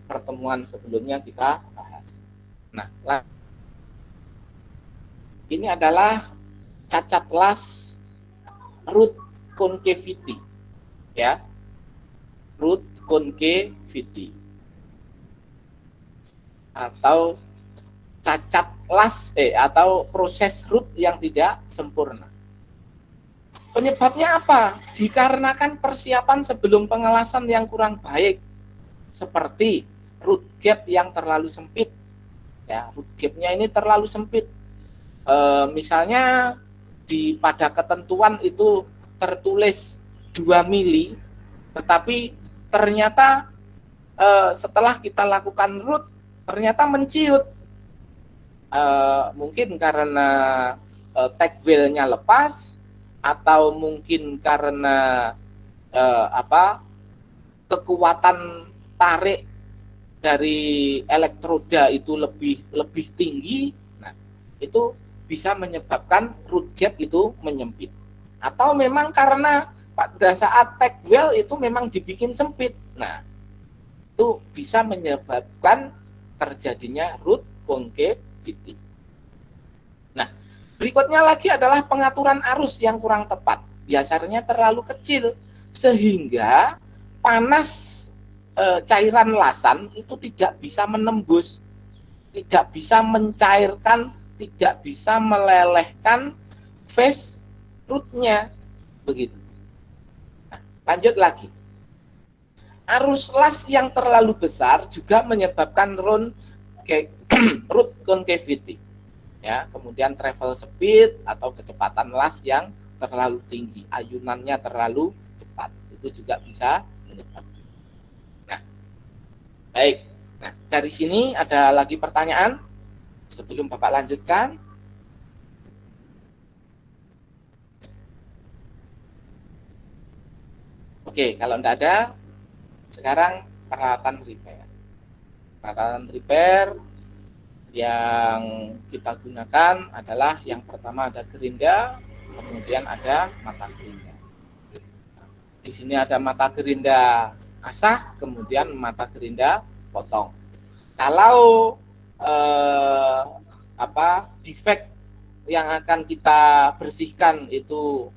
pertemuan sebelumnya kita bahas. Nah, ini adalah cacat las root concavity, ya, root concavity atau cacat las atau proses root yang tidak sempurna. Penyebabnya apa? Dikarenakan persiapan sebelum pengelasan yang kurang baik, seperti root gap yang terlalu sempit, ya, root gapnya ini terlalu sempit. Misalnya pada ketentuan itu tertulis 2 mili, tetapi ternyata setelah kita lakukan root ternyata menciut, mungkin karena tag wheel-nya lepas atau mungkin karena kekuatan tarik dari elektroda itu lebih tinggi, nah itu bisa menyebabkan root gap itu menyempit. Atau memang karena pada saat tag well itu memang dibikin sempit, nah itu bisa menyebabkan terjadinya root concavity. Nah, berikutnya lagi adalah pengaturan arus yang kurang tepat. Biasanya terlalu kecil sehingga panas cairan lasan itu tidak bisa menembus, tidak bisa mencairkan, tidak bisa melelehkan face rootnya, begitu. Nah, lanjut lagi. Arus las yang terlalu besar juga menyebabkan root concavity. Ya, kemudian travel speed atau kecepatan las yang terlalu tinggi, ayunannya terlalu cepat, itu juga bisa menyebabkan. Nah, baik. Nah, dari sini ada lagi pertanyaan sebelum Bapak lanjutkan. Oke, kalau tidak ada, sekarang peralatan repair. Peralatan repair yang kita gunakan adalah yang pertama ada gerinda, kemudian ada mata gerinda. Di sini ada mata gerinda asah, kemudian mata gerinda potong. Kalau defect yang akan kita bersihkan itu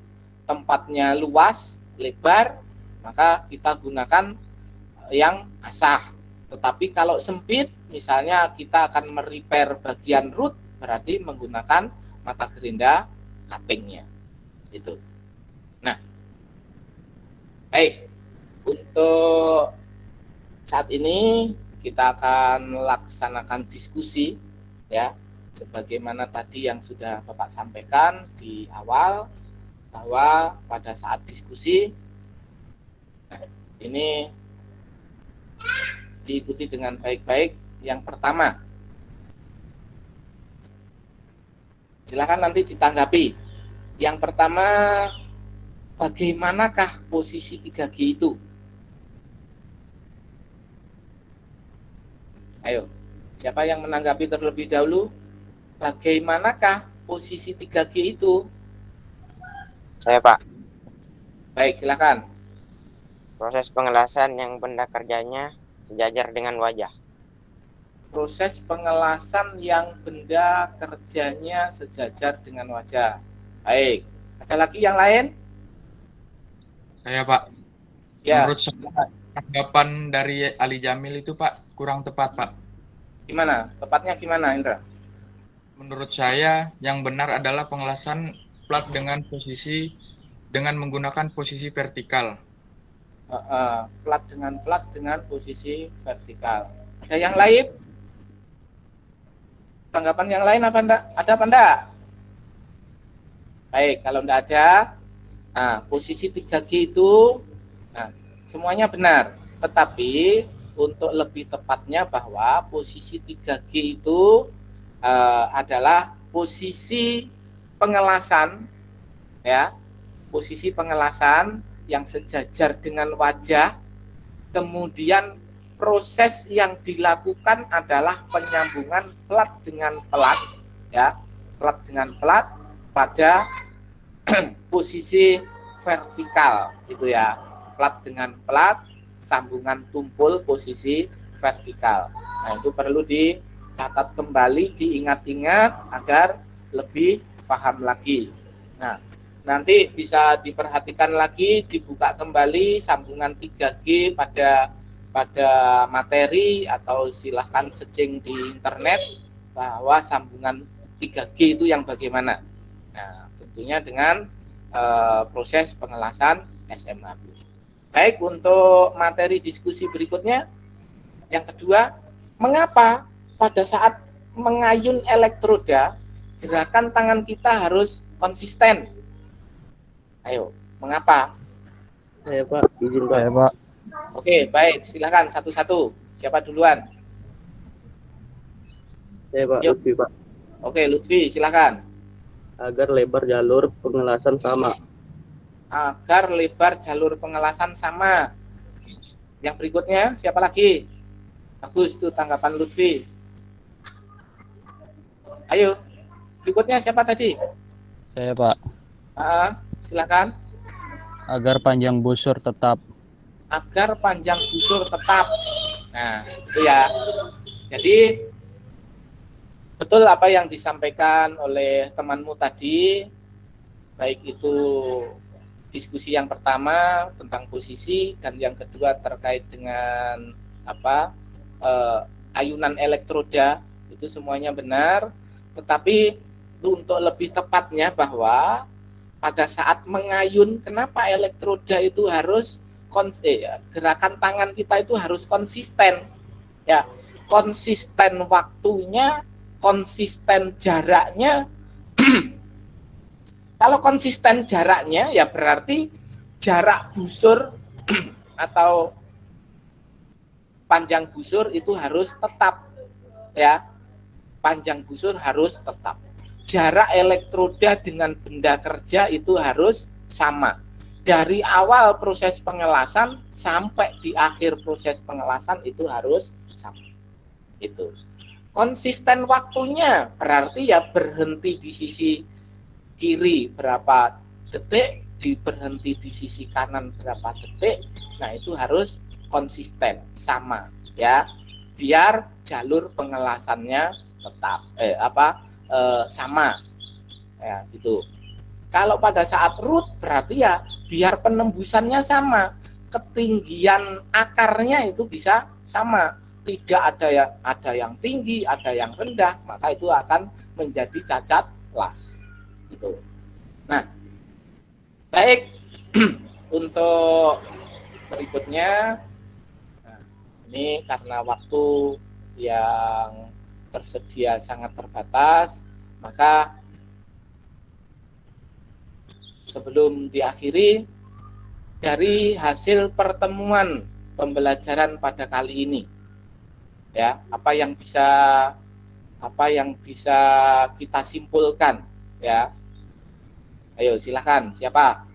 tempatnya luas, lebar, maka kita gunakan yang asah. Tetapi kalau sempit, misalnya kita akan merepair bagian root, berarti menggunakan mata gerinda cuttingnya. Itu. Nah, baik. Untuk saat ini kita akan laksanakan diskusi, ya, sebagaimana tadi yang sudah Bapak sampaikan di awal, bahwa pada saat diskusi ini diikuti dengan baik-baik. Yang pertama, silakan nanti ditanggapi. Yang pertama, bagaimanakah posisi 3G itu? Ayo, siapa yang menanggapi terlebih dahulu? Bagaimanakah posisi 3G itu? Saya, Pak. Baik, silakan. Proses pengelasan yang benda kerjanya sejajar dengan wajah. Proses pengelasan yang benda kerjanya sejajar dengan wajah. Baik. Ada lagi yang lain? Saya, Pak. Ya. Menurut saya, tanggapan dari Ali Jamil itu, Pak, kurang tepat, Pak. Gimana? Tepatnya gimana, Indra? Menurut saya, yang benar adalah pengelasan plat dengan menggunakan posisi vertikal. Plat dengan posisi vertikal. Ada yang lain? Tanggapan yang lain apa enggak? Ada apa enggak? Baik, kalau enggak ada, nah, posisi 3G itu semuanya benar. Tetapi untuk lebih tepatnya bahwa posisi 3G itu adalah posisi pengelasan, ya, posisi pengelasan yang sejajar dengan wajah, kemudian proses yang dilakukan adalah penyambungan plat dengan plat, ya, plat dengan plat pada posisi vertikal, itu ya, plat dengan plat, sambungan tumpul posisi vertikal. Nah, itu perlu dicatat kembali, diingat-ingat agar lebih paham lagi. Nah, nanti bisa diperhatikan lagi, dibuka kembali sambungan 3G pada materi, atau silahkan searching di internet bahwa sambungan 3G itu yang bagaimana. Nah, tentunya dengan proses pengelasan SMA. Baik, untuk materi diskusi berikutnya, yang kedua, mengapa pada saat mengayun elektroda gerakan tangan kita harus konsisten? Ayo, mengapa? Saya, Pak. Izin, Pak. Saya, Pak. Oke, baik. Silakan satu-satu. Siapa duluan? Saya, Pak. Yuk. Lutfi, Pak. Oke, Lutfi, silakan. Agar lebar jalur pengelasan sama. agar lebar jalur pengelasan sama. Yang berikutnya siapa lagi? Bagus tuh tanggapan Lutfi. Ayo, berikutnya siapa tadi? Saya, Pak. Silakan. Agar panjang busur tetap. Agar panjang busur tetap. Nah, itu ya. Jadi betul apa yang disampaikan oleh temanmu tadi, baik itu diskusi yang pertama tentang posisi dan yang kedua terkait dengan ayunan elektroda, itu semuanya benar. Tetapi untuk lebih tepatnya bahwa pada saat mengayun, kenapa elektroda itu harus gerakan tangan kita itu harus konsisten, ya, konsisten waktunya, konsisten jaraknya. Kalau konsisten jaraknya, ya berarti jarak busur atau panjang busur itu harus tetap, ya, panjang busur harus tetap. Jarak elektroda dengan benda kerja itu harus sama. Dari awal proses pengelasan sampai di akhir proses pengelasan itu harus sama. Itu. Konsisten waktunya berarti ya berhenti di sisi kiri berapa detik, berhenti di sisi kanan berapa detik. Nah, itu harus konsisten sama, ya. Biar jalur pengelasannya tetap sama. Ya, gitu. Kalau pada saat root berarti ya biar penembusannya sama, ketinggian akarnya itu bisa sama. Tidak ada yang tinggi, ada yang rendah, maka itu akan menjadi cacat las. Gitu. Nah, baik. Untuk berikutnya, nah, ini karena waktu yang tersedia sangat terbatas, maka sebelum diakhiri, dari hasil pertemuan pembelajaran pada kali ini, ya, apa yang bisa kita simpulkan, ya. Ayo silakan, siapa?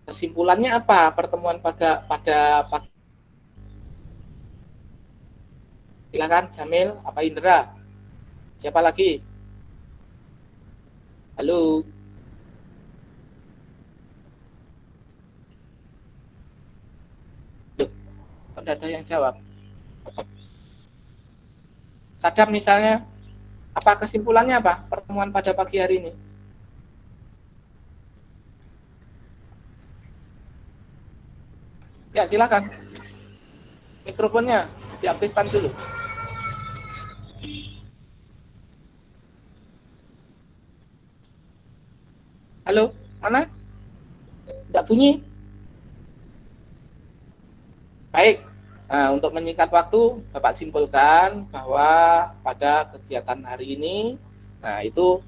Kesimpulannya apa pertemuan pada pagi? Silakan Jamil, apa Indra? Siapa lagi? Halo. Loh, tidak ada yang jawab. Sadam misalnya, apa kesimpulannya apa pertemuan pada pagi hari ini? Ya, silakan. Mikrofonnya diaktifkan dulu. Halo, mana? Tidak bunyi. Baik, nah, untuk menyingkat waktu, Bapak simpulkan bahwa pada kegiatan hari ini, nah itu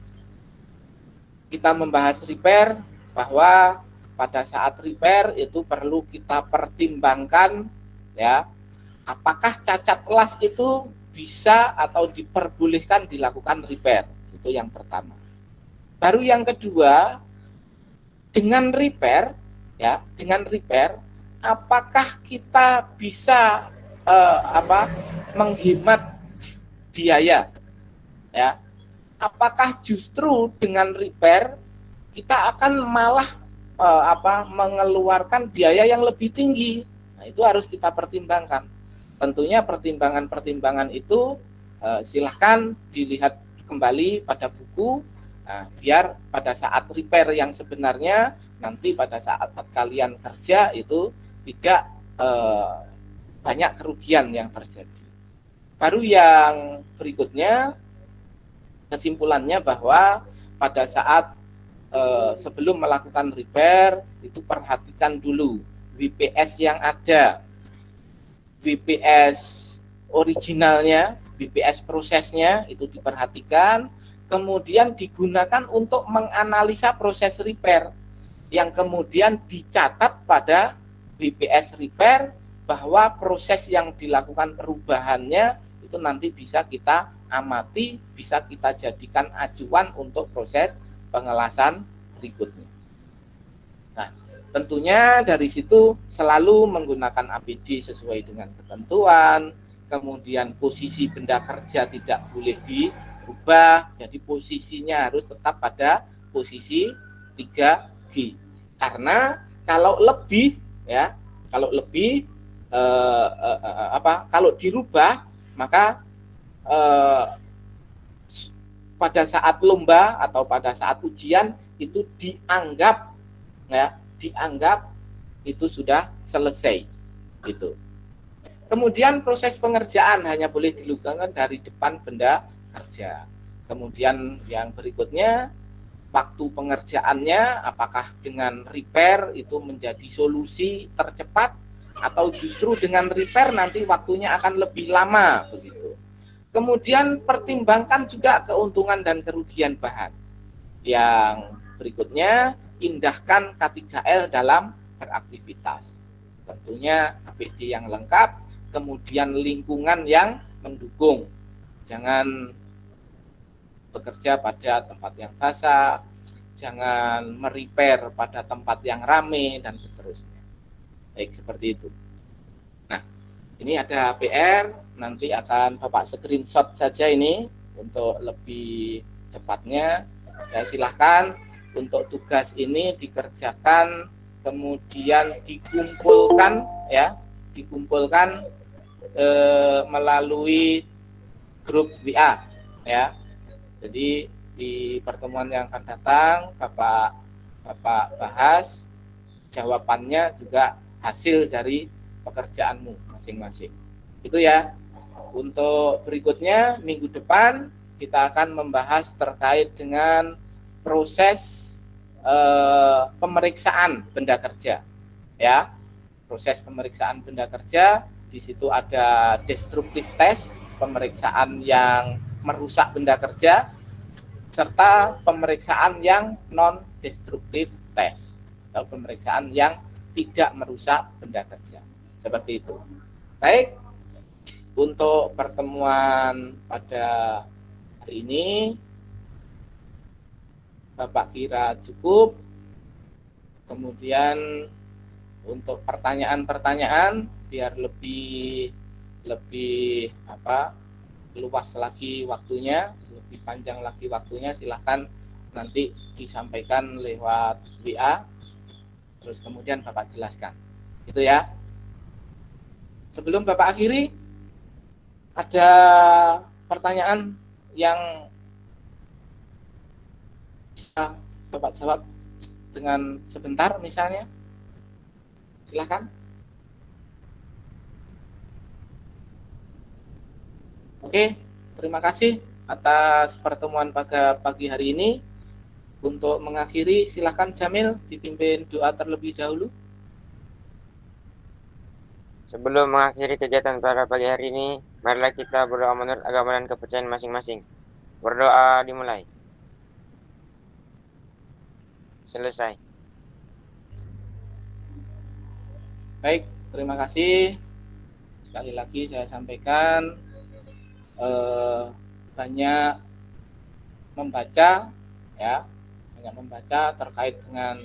kita membahas repair, bahwa pada saat repair itu perlu kita pertimbangkan, ya, apakah cacat las itu bisa atau diperbolehkan dilakukan repair. Itu yang pertama. Baru yang kedua, dengan repair, ya, dengan repair, apakah kita bisa menghemat biaya, ya? Apakah justru dengan repair kita akan malah mengeluarkan biaya yang lebih tinggi? Nah, itu harus kita pertimbangkan. Tentunya pertimbangan-pertimbangan itu silahkan dilihat kembali pada buku. Nah, biar pada saat repair yang sebenarnya nanti pada saat kalian kerja itu tidak banyak kerugian yang terjadi. Baru yang berikutnya, kesimpulannya bahwa pada saat sebelum melakukan repair itu perhatikan dulu WPS yang ada, WPS originalnya, WPS prosesnya itu diperhatikan, kemudian digunakan untuk menganalisa proses repair yang kemudian dicatat pada WPS repair bahwa proses yang dilakukan perubahannya itu nanti bisa kita amati, bisa kita jadikan acuan untuk proses pengelasan berikutnya. Nah, tentunya dari situ selalu menggunakan APD sesuai dengan ketentuan, kemudian posisi benda kerja tidak boleh diubah, jadi posisinya harus tetap pada posisi 3G. Karena kalau lebih ya, kalau dirubah maka pada saat lomba atau pada saat ujian itu dianggap itu sudah selesai gitu. Kemudian proses pengerjaan hanya boleh dilakukan dari depan benda kerja. Kemudian yang berikutnya, waktu pengerjaannya apakah dengan repair itu menjadi solusi tercepat atau justru dengan repair nanti waktunya akan lebih lama begitu. Kemudian pertimbangkan juga keuntungan dan kerugian bahan. Yang berikutnya, indahkan K3L dalam beraktivitas. Tentunya APD yang lengkap, kemudian lingkungan yang mendukung. Jangan bekerja pada tempat yang basah, jangan merepair pada tempat yang rame, dan seterusnya. Baik, seperti itu. Nah, ini ada PR, nanti akan Bapak screenshot saja ini untuk lebih cepatnya. Ya, silahkan untuk tugas ini dikerjakan, kemudian dikumpulkan melalui grup WA ya. Jadi di pertemuan yang akan datang Bapak bahas jawabannya juga hasil dari pekerjaanmu masing-masing. Itu ya. Untuk berikutnya minggu depan kita akan membahas terkait dengan proses pemeriksaan benda kerja. Ya. Proses pemeriksaan benda kerja, di situ ada destructive test, pemeriksaan yang merusak benda kerja, serta pemeriksaan yang non-destructive test atau pemeriksaan yang tidak merusak benda kerja. Seperti itu. Baik, untuk pertemuan pada hari ini Bapak kira cukup. Kemudian untuk pertanyaan-pertanyaan biar lebih luas lagi waktunya, lebih panjang lagi waktunya, silahkan nanti disampaikan lewat WA, terus kemudian Bapak jelaskan. Itu ya. Sebelum Bapak akhiri, ada pertanyaan yang bisa Bapak jawab dengan sebentar misalnya. Silahkan. Oke, terima kasih atas pertemuan pada pagi hari ini. Untuk mengakhiri, silahkan Jamil dipimpin doa terlebih dahulu. Sebelum mengakhiri kegiatan pada pagi hari ini, marilah kita berdoa menurut agama dan kepercayaan masing-masing. Berdoa dimulai. Selesai. Baik, terima kasih. Sekali lagi saya sampaikan banyak membaca ya, banyak membaca terkait dengan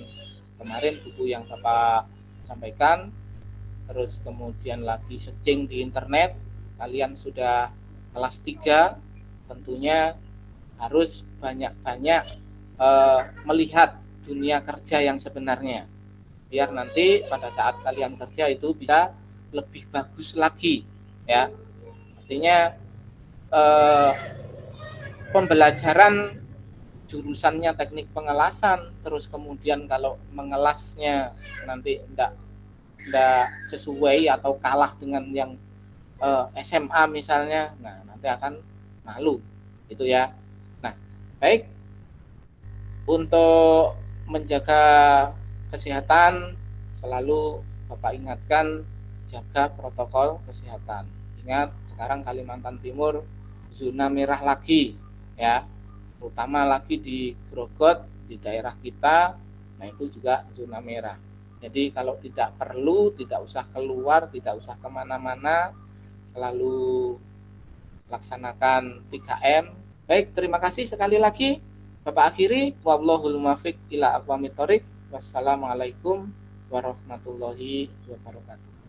kemarin buku yang Bapak sampaikan. Terus kemudian lagi searching di internet, kalian sudah kelas 3, tentunya harus banyak-banyak melihat dunia kerja yang sebenarnya, biar nanti pada saat kalian kerja itu bisa lebih bagus lagi ya. Artinya pembelajaran jurusannya teknik pengelasan, terus kemudian kalau mengelasnya nanti enggak sesuai atau kalah dengan yang SMA misalnya, nah nanti akan malu itu ya. Nah, baik, untuk menjaga kesehatan selalu Bapak ingatkan, jaga protokol kesehatan. Ingat, sekarang Kalimantan Timur zona merah lagi ya, terutama lagi di Grogot, di daerah kita, nah itu juga zona merah. Jadi kalau tidak perlu, tidak usah keluar, tidak usah kemana-mana, selalu laksanakan 3M. Baik, terima kasih sekali lagi. Bapak akhiri, wallahul muwaffiq ila aqwamit thoriq. Wassalamualaikum warahmatullahi wabarakatuh.